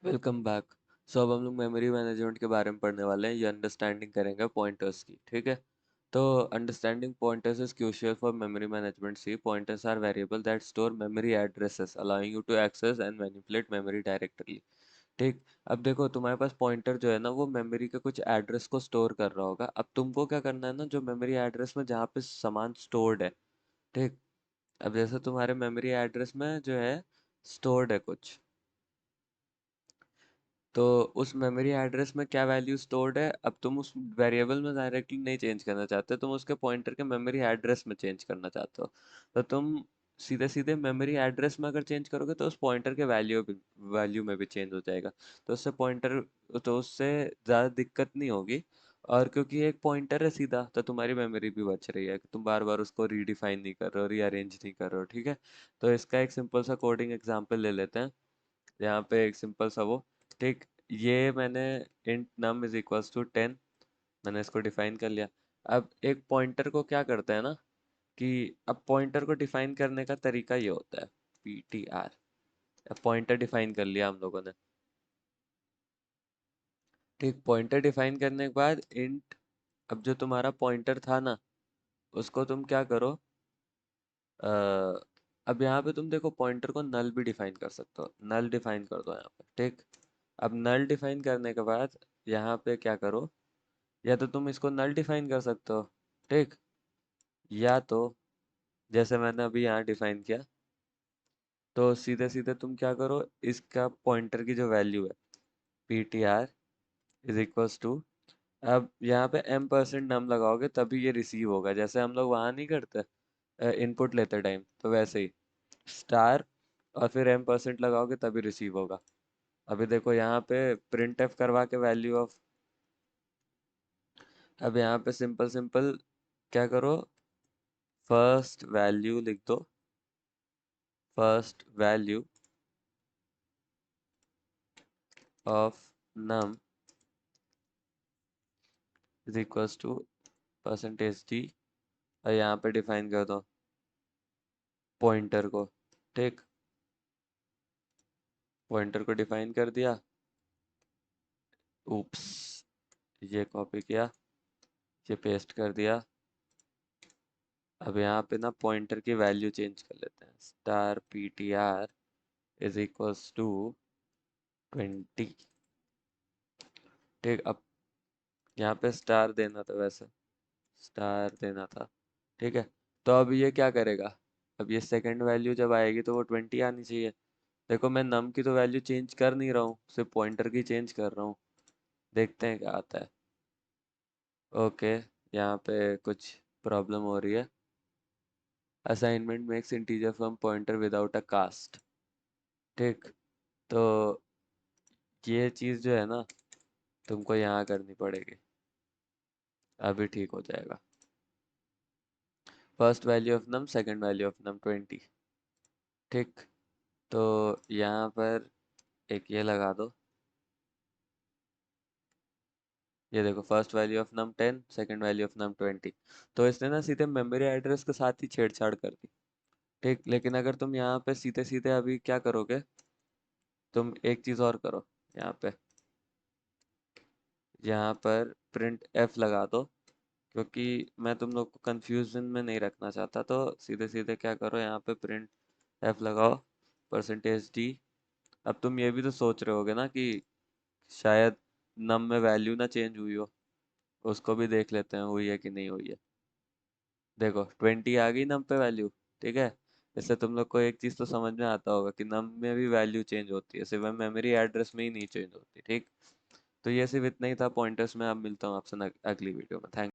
Welcome back. सो अब हम लोग मेमोरी मैनेजमेंट के बारे में पढ़ने वाले हैं। ये अंडरस्टैंडिंग करेंगे पॉइंटर्स की, ठीक है। तो understanding pointers is crucial for memory management. C pointers are variable that store memory addresses allowing you to access and manipulate memory directly. ठीक। अब देखो तुम्हारे पास पॉइंटर जो है ना वो मेमोरी के कुछ एड्रेस को स्टोर कर रहा होगा। अब तुमको क्या करना है ना, जो मेमोरी एड्रेस में जहाँ पे सामान स्टोर्ड है, ठीक। अब जैसे तुम्हारे मेमोरी एड्रेस में जो है स्टोर्ड है कुछ, तो उस मेमोरी एड्रेस में क्या वैल्यू स्टोर्ड है, अब तुम उस वेरिएबल में डायरेक्टली नहीं चेंज करना चाहते, तुम उसके पॉइंटर के मेमोरी एड्रेस में चेंज करना चाहते हो। तो तुम सीधे सीधे मेमोरी एड्रेस में अगर चेंज करोगे तो उस पॉइंटर के वैल्यू में भी चेंज हो जाएगा। तो उससे पॉइंटर, तो उससे ज़्यादा दिक्कत नहीं होगी। और क्योंकि एक पॉइंटर है सीधा, तो तुम्हारी मेमोरी भी बच रही है कि तुम बार बार उसको रीडिफाइन नहीं कर रहे हो, रीअरेंज नहीं कर रहे हो, ठीक है। तो इसका एक सिंपल सा कोडिंग एग्जांपल ले लेते हैं। यहाँ पे एक सिंपल सा वो, ठीक। ये मैंने int num is equals to 10, मैंने इसको डिफाइन कर लिया। अब एक पॉइंटर को क्या करता है ना, कि अब पॉइंटर को डिफाइन करने का तरीका ये होता है, ptr। अब पॉइंटर डिफाइन कर लिया हम लोगों ने, ठीक। पॉइंटर डिफाइन करने के बाद इंट, अब जो तुम्हारा पॉइंटर था ना उसको तुम क्या करो, अ, अब यहाँ पे तुम देखो पॉइंटर को नल भी डिफाइन कर सकते हो, नल डिफाइन कर दो यहाँ पे, ठीक। अब नल डिफाइन करने के बाद यहाँ पे क्या करो, या तो तुम इसको नल डिफाइन कर सकते हो, ठीक। या तो जैसे मैंने अभी यहाँ डिफाइन किया, तो सीधे सीधे तुम क्या करो, इसका पॉइंटर की जो वैल्यू है P T R is equals to, अब यहाँ पे m% नम लगाओगे तभी ये रिसीव होगा, जैसे हम लोग वहाँ नहीं करते इनपुट लेते टाइम, तो वैसे ही स्टार और फिर m% लगाओगे तभी रिसीव होगा। अभी देखो यहाँ पे प्रिंट एफ करवा के वैल्यू ऑफ, अब यहाँ पे सिंपल सिंपल क्या करो, फर्स्ट वैल्यू लिख दो, first value of num is equals to percentage D, और यहाँ पे डिफाइन कर दो पॉइंटर को, ठीक। पॉइंटर को डिफाइन कर दिया, उप्स, ये कॉपी किया, ये पेस्ट कर दिया। अब यहाँ पे ना पॉइंटर की वैल्यू चेंज कर लेते हैं, star P T R is equals to 20, ठीक। अब यहाँ पे स्टार देना था, वैसे स्टार देना था, ठीक है। तो अब ये क्या करेगा, अब ये सेकंड वैल्यू जब आएगी तो वो 20 आनी चाहिए। देखो मैं नम की तो वैल्यू चेंज कर नहीं रहा हूँ, सिर्फ पॉइंटर की चेंज कर रहा हूँ। देखते हैं क्या आता है। ओके, यहाँ पे कुछ प्रॉब्लम हो रही है। Assignment makes integer from pointer without a cast, ठीक। तो ये चीज़ जो है ना तुमको यहाँ करनी पड़ेगी, अभी ठीक हो जाएगा। First value of num, second value of num 20, ठीक। तो यहाँ पर एक ये लगा दो, ये देखो first value of num 10, second value of num 20। तो इसने ना सीधे मेमोरी एड्रेस के साथ ही छेड़छाड़ कर दी, ठीक। लेकिन अगर तुम यहाँ पे सीधे सीधे अभी क्या करोगे, तुम एक चीज़ और करो, यहाँ पे, यहाँ पर प्रिंट एफ लगा दो, क्योंकि मैं तुम लोग को कंफ्यूजन में नहीं रखना चाहता, तो सीधे सीधे क्या करो, यहाँ पे प्रिंट एफ लगाओ, परसेंटेज डी। अब तुम ये भी तो सोच रहे होगे ना कि शायद नम में वैल्यू ना चेंज हुई हो, उसको भी देख लेते हैं हुई है कि नहीं हुई है। देखो 20 आ गई नम पे वैल्यू, ठीक है। इससे तुम लोग को एक चीज़ तो समझ में आता होगा कि नम में भी वैल्यू चेंज होती है, सिर्फ मेमोरी एड्रेस में ही नहीं चेंज होती, ठीक। तो ये सिर्फ इतना ही था पॉइंटर्स में। अब मिलता हूँ आपसे अगली वीडियो में। थैंक